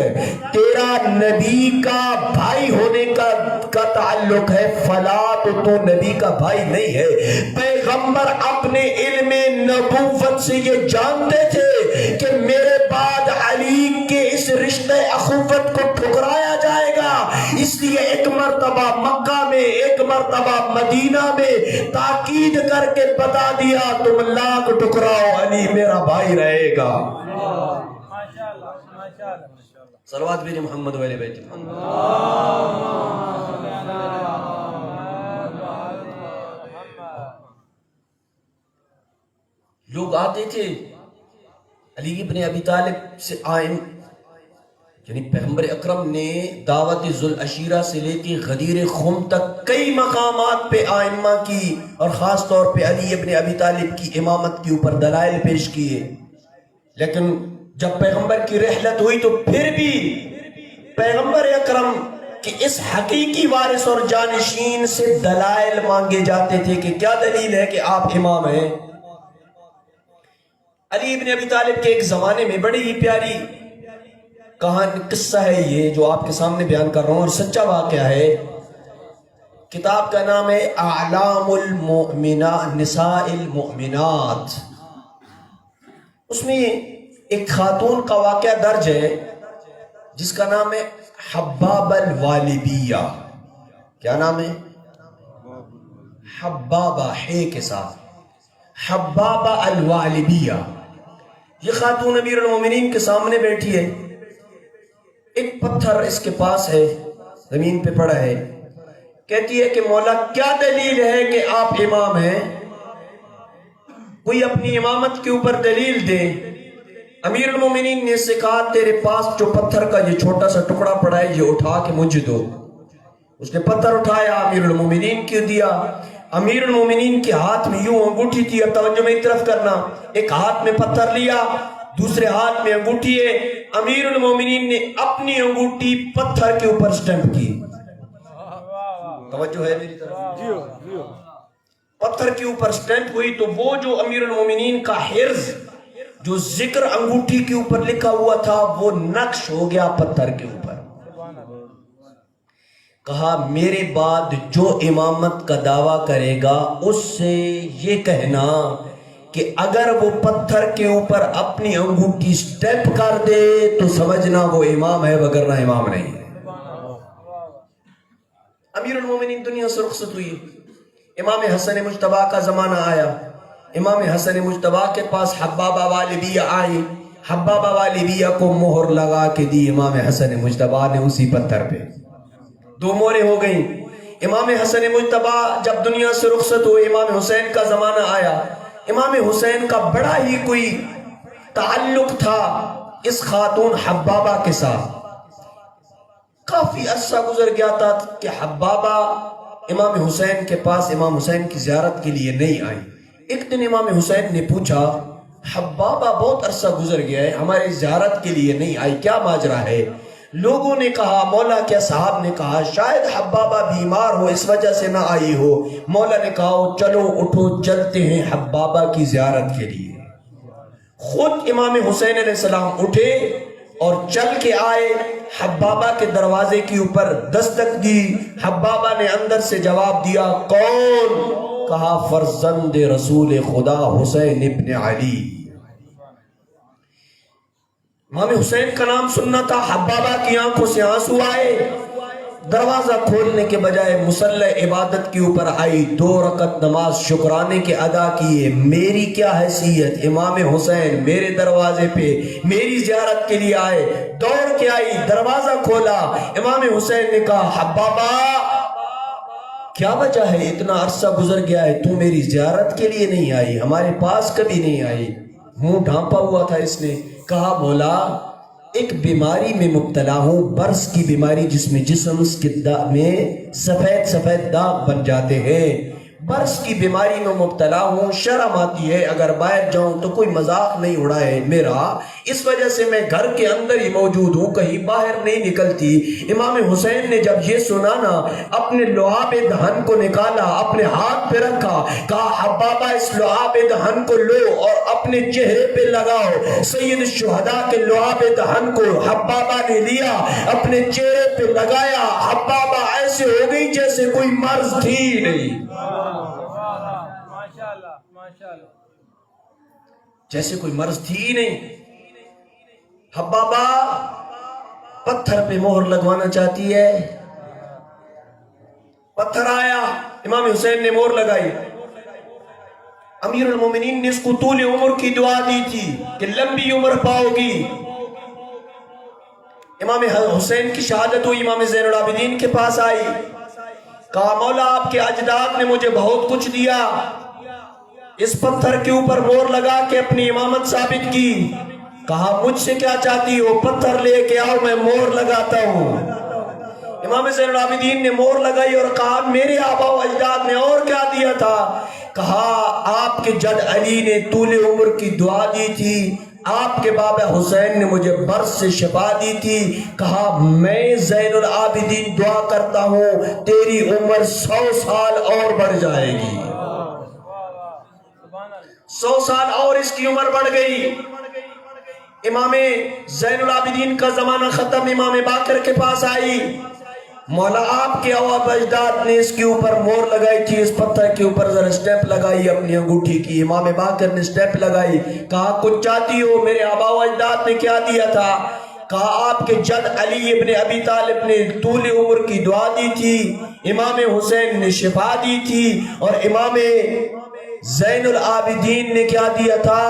تیرا نبی کا بھائی ہونے کا تعلق ہے فلا تو نبی کا بھائی نہیں ہے. پیغمبر اپنے علم نبوت سے یہ جانتے تھے کہ میرے بعد علی کے اس رشتے اخوت کو ٹھکرایا جائے گا، اس لیے 1 مرتبہ مکہ میں 1 مرتبہ مدینہ میں تاکید کر کے بتا دیا تم لاکھ ٹکراؤ علی میرا بھائی رہے گا. صلوات بھی محمد والے بیت لوگ آتے تھے علی ابن ابی طالب سے یعنی پیغمبر اکرم نے دعوت ذوالعشیرہ سے لے کے غدیر خم تک کئی مقامات پہ آئمہ کی اور خاص طور پہ علی ابن ابی طالب کی امامت کے اوپر دلائل پیش کیے، لیکن جب پیغمبر کی رحلت ہوئی تو پھر بھی پیغمبر اکرم کہ اس حقیقی وارث اور جانشین سے دلائل مانگے جاتے تھے کہ کیا دلیل ہے کہ آپ امام ہیں. علی ابن ابی طالب کے ایک زمانے میں بڑی ہی پیاری قصہ ہے یہ جو آپ کے سامنے بیان کر رہا ہوں، اور سچا واقعہ ہے. کتاب کا نام ہے اعلام المؤمنات نساء المؤمنات. اس میں ایک خاتون کا واقعہ درج ہے جس کا نام ہے حباب الوالبیہ. کیا نام ہے؟ حبابہ ہے کے ساتھ حبابہ الوالبیہ. یہ خاتون امیر المومنین کے سامنے بیٹھی ہے، ایک پتھر اس کے پاس ہے، زمین پہ پڑا ہے. کہتی ہے کہ مولا کیا دلیل ہے کہ آپ امام ہیں؟ کوئی اپنی امامت کے اوپر دلیل دے. امیر المومنین نے سے کہا تیرے پاس جو پتھر کا یہ چھوٹا سا ٹکڑا پڑا ہے یہ اٹھا کے مجھے دو. اس نے پتھر اٹھایا, امیر المومنین کو دیا. امیر المومنین کے ہاتھ میں یوں انگوٹھی تھی, اب توجہ میری طرف کرنا, ایک ہاتھ میں پتھر لیا, دوسرے ہاتھ میں انگوٹھی ہے. امیر المومنین نے اپنی انگوٹھی پتھر کے اوپر سٹیمپ کی. توجہ ہے میری طرف؟ پتھر کے اوپر سٹیمپ ہوئی تو وہ جو امیر المومنین کا حرز جو ذکر انگوٹھی کے اوپر لکھا ہوا تھا وہ نقش ہو گیا پتھر کے اوپر. کہا میرے بعد جو امامت کا دعویٰ کرے گا اس سے یہ کہنا کہ اگر وہ پتھر کے اوپر اپنی انگوٹھی سٹیپ کر دے تو سمجھنا وہ امام ہے وگرنہ امام نہیں ہے. امیر المومنین دنیا سے رخصت ہوئی. امام حسن مجتبیٰ کا زمانہ آیا. امام حسن مجتبیٰ کے پاس حبابہ والبیہ آئی. حبابہ والبیہ کو مہر لگا کے دی امام حسن مجتبیٰ نے اسی پتھر پہ. 2 مہریں ہو گئیں. امام حسن مجتبیٰ جب دنیا سے رخصت ہوئے, امام حسین کا زمانہ آیا. امام حسین کا بڑا ہی کوئی تعلق تھا اس خاتون حبابہ کے ساتھ. کافی عرصہ گزر گیا تھا کہ حبابہ امام حسین کے پاس امام حسین کی زیارت کے لیے نہیں آئی. ایک دن امام حسین نے پوچھا حبابہ بہت عرصہ گزر گیا ہے, ہماری زیارت کے لیے نہیں آئی, کیا ماجرا ہے؟ لوگوں نے کہا, مولا کے صاحب نے کہا شاید حبابہ بیمار ہو اس وجہ سے نہ آئی ہو. مولا نے کہا چلو اٹھو چلتے ہیں حبابہ کی زیارت کے لیے. خود امام حسین علیہ السلام اٹھے اور چل کے آئے. حبابہ کے دروازے کے اوپر دستک دی. حبابہ نے اندر سے جواب دیا, کون؟ کہا فرزند رسول خدا حسین ابن علی. امام حسین کا نام سننا تھا. حبابہ کی آنکھوں سے آنسو آئے. دروازہ کھولنے کے بجائے مصلی عبادت کے اوپر آئی. 2 رکعت نماز شکرانے کے ادا کیے. میری کیا حیثیت, امام حسین میرے دروازے پہ میری زیارت کے لیے آئے. دوڑ کے آئی, دروازہ کھولا. امام حسین نے کہا حبابہ کیا وجہ ہے, اتنا عرصہ گزر گیا ہے تو میری زیارت کے لیے نہیں آئی, ہمارے پاس کبھی نہیں آئی. منہ ڈھانپا ہوا تھا اس نے. کہا مولا ایک بیماری میں مبتلا ہوں, برس کی بیماری جس میں جسم میں سفید سفید داغ بن جاتے ہیں. برس کی بیماری میں مبتلا ہوں, شرم آتی ہے اگر باہر جاؤں تو کوئی مذاق نہیں اڑائے میرا, اس وجہ سے میں گھر کے اندر ہی موجود ہوں, کہیں باہر نہیں نکلتی. امام حسین نے جب یہ سنا نا اپنے لعاب دہن کو نکالا, اپنے ہاتھ پہ رکھا, کہا حبابہ اس لعاب دہن کو لو اور اپنے چہرے پہ لگاؤ. سید الشہداء کے لعاب دہن کو حبابہ نے لیا, اپنے چہرے پہ لگایا. حبابہ ایسے ہو گئی جیسے کوئی مرض تھی نہیں, جیسے کوئی مرض تھی نہیں. حبابہ پتھر پہ مہر لگوانا چاہتی ہے. پتھر آیا, امام حسین نے مہر لگائی. امیر المومنین نے اس کو طول عمر کی دعا دی تھی کہ لمبی عمر پاؤ گی. امام حسین کی شہادت ہوئی, امام زین العابدین کے پاس آئی. کہا مولا آپ کے اجداد نے مجھے بہت کچھ دیا, اس پتھر کے اوپر مہر لگا کے اپنی امامت ثابت کی. کہا مجھ سے کیا چاہتی ہو, پتھر لے کے آؤ میں مہر لگاتا ہوں. امام زین العابدین نے مہر لگائی اور کہا میرے آبا و اجداد نے اور کیا دیا تھا؟ کہا آپ کے جد علی نے طول عمر کی دعا دی تھی, آپ کے بابا حسین نے مجھے برس سے شفا دی تھی. کہا میں زین العابدین دعا کرتا ہوں تیری عمر 100 سال اور بڑھ جائے گی. 100 سال اور اس کی عمر بڑھ گئی. امام زین العابدین کا زمانہ ختم. امام باقر کے پاس آئی, مولا آپ کے آبا اجداد نے اس کے اوپر مہر لگائی تھی, اس پتھر کے اوپر ذرا سٹیپ لگائی اپنی انگوٹھی کی. امام باقر نے سٹیپ لگائی. کہا کچھ چاہتی ہو, میرے آبا و اجداد نے کیا دیا تھا؟ کہا آپ کے جد علی ابن ابی طالب نے طول عمر کی دعا دی تھی, امام حسین نے شفا دی تھی, اور امام زین العابدین نے کیا دیا تھا؟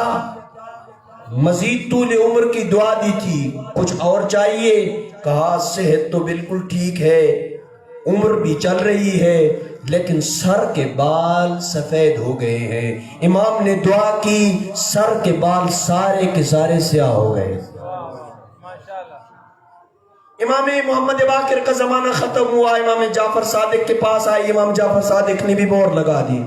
مزید طول عمر کی دعا دی تھی. کچھ اور چاہیے؟ کہا صحت تو بالکل ٹھیک ہے, عمر بھی چل رہی ہے, لیکن سر کے بال سفید ہو گئے ہیں. امام نے دعا کی، سر کے بال سارے کے سارے سیاہ ہو گئے. ماشاء اللہ. امام محمد باقر کا زمانہ ختم ہوا، امام جعفر صادق کے پاس آئی. امام جعفر صادق نے بھی مہر لگا دی.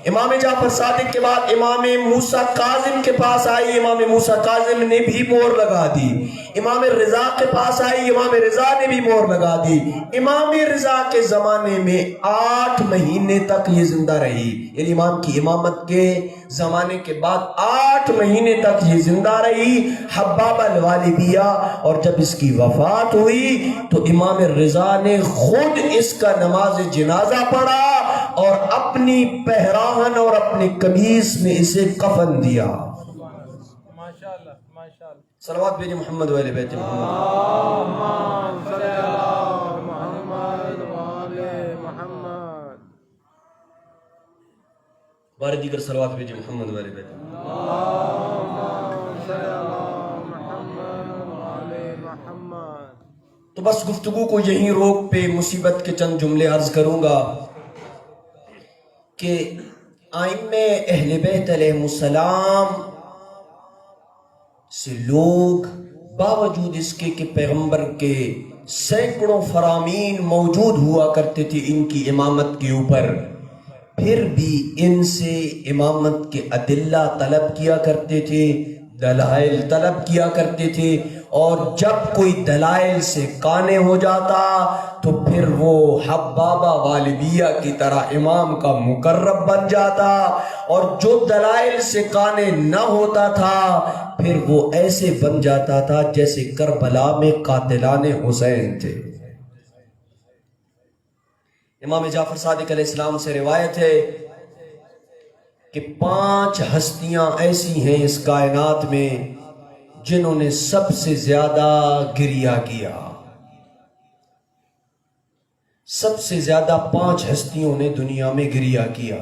امام جعفر صادق کے بعد امام موسیٰ کاظم کے پاس آئی. امام موسیٰ کاظم نے بھی مہر لگا دی. امام رضا کے پاس آئی. امام رضا نے بھی مہر لگا دی. امام رضا کے زمانے میں 8 مہینے تک یہ زندہ رہی. یعنی امام کی امامت کے زمانے کے بعد 8 مہینے تک یہ زندہ رہی. حبابہ الوالبیہ. اور جب اس کی وفات ہوئی تو امام رضا نے خود اس کا نماز جنازہ پڑھا اور اپنی پہراہن اور اپنی قمیص میں اسے کفن دیا. ماشاء اللہ. ماشاء اللہ. صلوات بھیجیں محمد و اہل بیت محمد. اللهم صل على محمد وآل محمد. بار دیگر صلوات بھیجیں محمد و اہل بیت محمد. اللهم صل على محمد وآل محمد. تو بس گفتگو کو یہیں روک پہ مصیبت کے چند جملے عرض کروں گا کہ ائمہ اہل بیت علیہ السلام سے لوگ باوجود اس کے کہ پیغمبر کے سینکڑوں فرامین موجود ہوا کرتے تھے ان کی امامت کے اوپر، پھر بھی ان سے امامت کے ادلہ طلب کیا کرتے تھے، دلائل طلب کیا کرتے تھے. اور جب کوئی دلائل سے کانے ہو جاتا تو پھر وہ حبابہ والبیہ کی طرح امام کا مقرب بن جاتا، اور جو دلائل سے کانے نہ ہوتا تھا پھر وہ ایسے بن جاتا تھا جیسے کربلا میں قاتلان حسین تھے. امام جعفر صادق علیہ السلام سے روایت ہے کہ 5 ہستیاں ایسی ہیں اس کائنات میں جنہوں نے سب سے زیادہ گریہ کیا. سب سے زیادہ 5 ہستیوں نے دنیا میں گریہ کیا.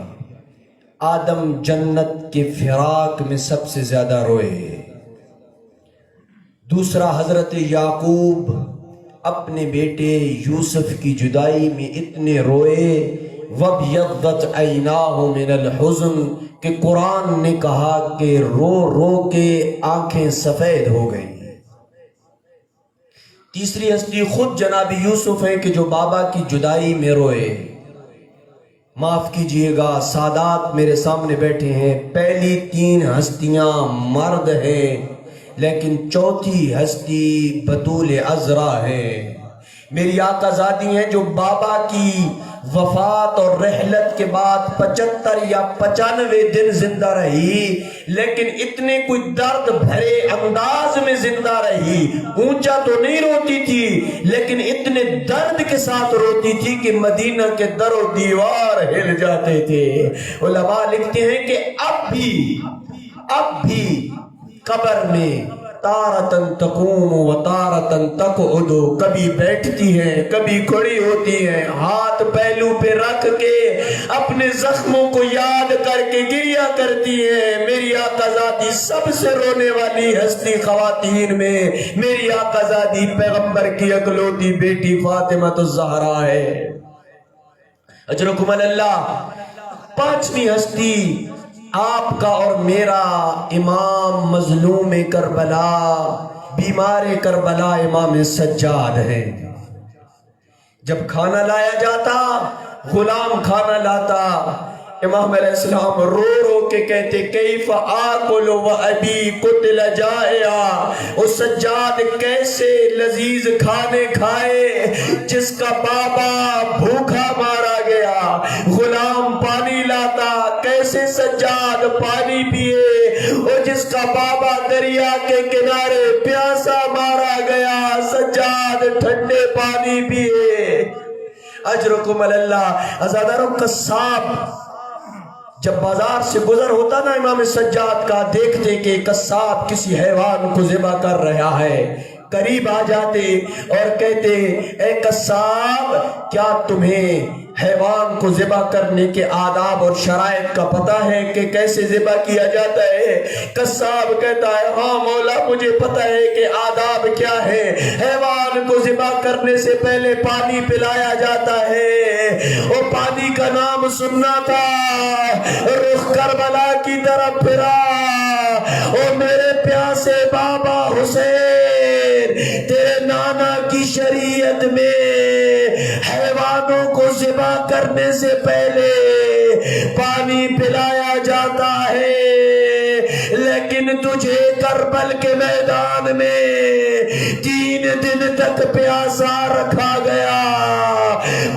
آدم جنت کے فراق میں سب سے زیادہ روئے. دوسرا حضرت یعقوب اپنے بیٹے یوسف کی جدائی میں اتنے روئے وَبْيَضَّتْ عَيْنَاهُ مِنَ الْحُزْنِ کہ قرآن نے کہا کہ رو رو کے آنکھیں سفید ہو گئیں. تیسری ہستی خود جناب یوسف ہیں کہ جو بابا کی جدائی میں روئے. معاف کیجئے گا سادات میرے سامنے بیٹھے ہیں، پہلی 3 ہستیاں مرد ہیں لیکن چوتھی ہستی بطول عذرا ہے. میری آقا زادی ہیں جو بابا کی وفات اور رحلت کے بعد 75 یا 95 دن زندہ رہی، لیکن اتنے کوئی درد بھرے انداز میں زندہ رہی. اونچا تو نہیں روتی تھی لیکن اتنے درد کے ساتھ روتی تھی کہ مدینہ کے در و دیوار ہل جاتے تھے. علماء لکھتے ہیں کہ اب بھی قبر میں تارتن تقوم و تارتن تقعد، کبھی بیٹھتی ہیں کبھی کھڑی ہوتی ہیں، ہاتھ پہلو پہ رکھ کے اپنے زخموں کو یاد کر کے گریہ کرتی ہیں. میری آقا زادی سب سے رونے والی ہستی خواتین میں میری آقا زادی پیغمبر کی اکلوتی بیٹی فاطمہ الزہرا ہے. اجرکم اللہ. 5ویں ہستی آپ کا اور میرا امام مظلوم کربلا، بیمار کربلا امام سجاد ہے. جب کھانا لایا جاتا، غلام کھانا لاتا، امام علیہ السلام رو رو کے کہتے کیف آکل و ابی قتل جائعا. وہ سجاد کیسے لذیذ کھانے کھائے جس کا بابا بھوکا مارا گیا. غلام پانی لاتا، کیسے سجاد پانی پیے اور جس کا بابا دریا کے کنارے پیاسا مارا گیا. سجاد ٹھنڈے پانی پیے. اجرکم اللہ. عزاداروں قصاب جب بازار سے گزر ہوتا نا امام سجاد کا، دیکھتے کہ قصاب کسی حیوان کو ذبح کر رہا ہے، قریب آ جاتے اور کہتے اے قصاب کیا تمہیں حیوان کو ذبح کرنے کے آداب اور شرائط کا پتہ ہے کہ کیسے ذبح کیا جاتا ہے؟ قصاب کہتا ہے ہاں مولا مجھے پتہ ہے کہ آداب کیا ہے۔ حیوان کو ذبح کرنے سے پہلے پانی پلایا جاتا ہے، وہ پانی کا نام سننا تھا۔ رخ کربلا کی طرف پھرا، او میرے پیاسے بابا حسین، تیرے نانا کی شریعت میں حیوانوں کو ذبح کرنے سے پہلے پانی پلایا جاتا ہے، لیکن تجھے کربل کے میدان میں 3 دن تک پیاسا رکھا گیا،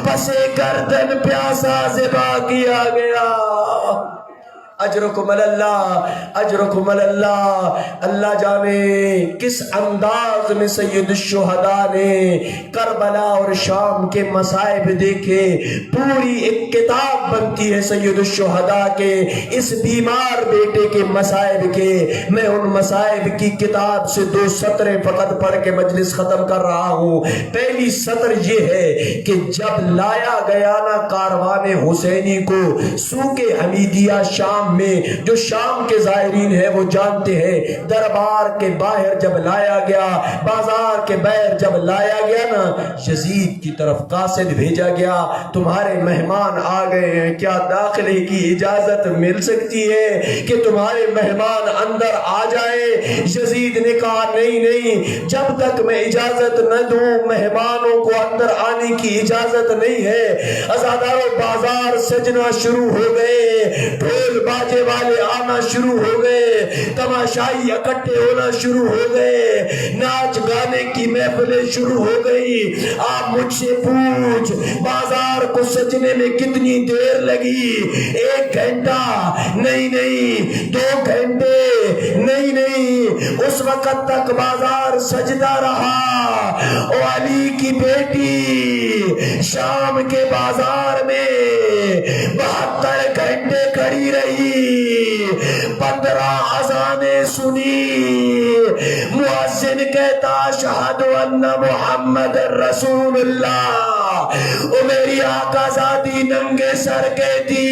پسے گردن پیاسا ذبح کیا گیا۔ اجرکم اللہ، اجرکم اللہ۔ اللہ جانے کس انداز میں سید الشہداء نے کربلا اور شام کے مصائب دیکھے۔ پوری ایک کتاب بنتی ہے سید الشہداء کے اس بیمار بیٹے کے مصائب کے۔ میں ان مصائب کی کتاب سے 2 سطریں فقط پڑھ کے مجلس ختم کر رہا ہوں۔ پہلی سطر یہ ہے کہ جب لایا گیا نا کاروان حسینی کو سوق حمیدیہ شام میں، جو شام کے زائرین ہیں وہ جانتے ہیں، دربار کے باہر جب لایا گیا، بازار کے باہر جب لایا گیا نا، یزید کی طرف قاصد بھیجا گیا، تمہارے مہمان آ گئے ہیں، کیا داخلے کی اجازت مل سکتی ہے کہ تمہارے مہمان اندر آ جائے؟ یزید نے کہا نہیں، جب تک میں اجازت نہ دوں مہمانوں کو اندر آنے کی اجازت نہیں ہے۔ عزاداروں بازار سجنا شروع ہو گئے، ڈھول باجے والے آنا شروع ہو گئے، تماشائی اکٹھے ہونا شروع ہو گئے، ناچ گانے کی محفلیں شروع ہو گئی۔ آپ مجھ سے پوچھ بازار کو سجنے میں کتنی دیر لگی؟ 1 گھنٹہ نہیں، 2 گھنٹے نہیں، اس وقت تک بازار سجدہ رہا۔ او علی کی بیٹی شام کے بازار میں 72 گھنٹے کھڑی رہی، 15 اذانیں سنی، مؤذن کہتا اشہد ان محمد رسول اللہ، او میری آقا زادی ننگے سر کہتی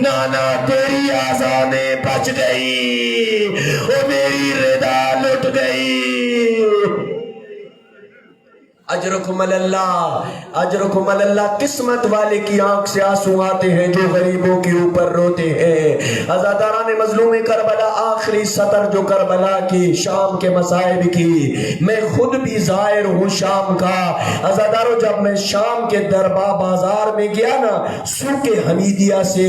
نانا تیری اذانیں بچ گئی، او میری ردا لٹ گئی۔ اجرکم اللہ، اجرکم اللہ۔ قسمت والے کی آنکھ سے آنسو آتے ہیں جو غریبوں کے اوپر روتے ہیں۔ عزاداران مظلوم کربلا، آخری سطر جو کربلا کی شام کے مصائب کی، میں خود بھی ظاہر ہوں شام کا۔ عزاداروں جب میں شام کے دربار بازار میں گیا نا، سوق حمیدیہ سے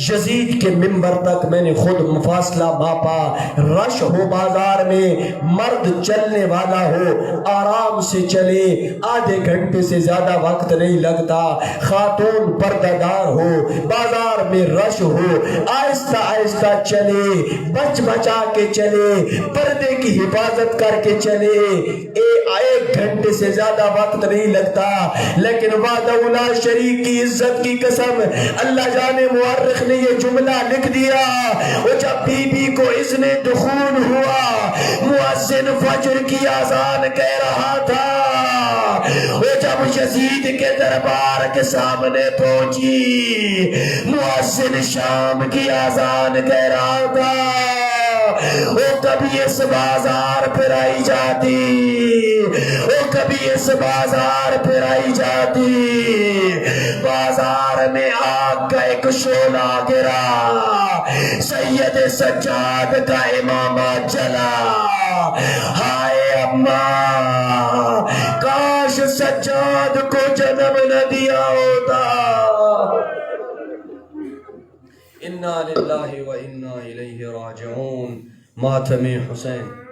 یزید کے منبر تک میں نے خود مفاصلہ ماپا۔ رش ہو بازار میں، مرد چلنے والا ہو آرام سے چلے، آدھے گھنٹے سے زیادہ وقت نہیں لگتا، خاتون پردہ دار ہو، بازار میں رش ہو، آہستہ آہستہ چلے، بچا کے چلے، پردے کی حفاظت کر کے چلے، 1 گھنٹے سے زیادہ وقت نہیں لگتا۔ لیکن وعدہ لا شریک کی عزت کی قسم، اللہ جانے مورخ نے یہ جملہ لکھ دیا، وہ جب بی بی کو اذن دخول ہوا، مؤذن فجر کی اذان کہہ رہا تھا، وہ جب یزید کے دربار کے سامنے پہنچی، مؤذن شام کی اذان کہہ رہا تھا، وہ کبھی اس بازار پھر آئی جاتی، وہ کبھی اس بازار پھر آئی جاتی، بازار میں آگ کا ایک شعلہ گرا، سید سجاد کا امامہ جلا، ہائے اماں کاش سجاد کو جنم نہ دیا ہوتا۔ انا للہ و انا الیہ راجعون۔ ماتم حسین۔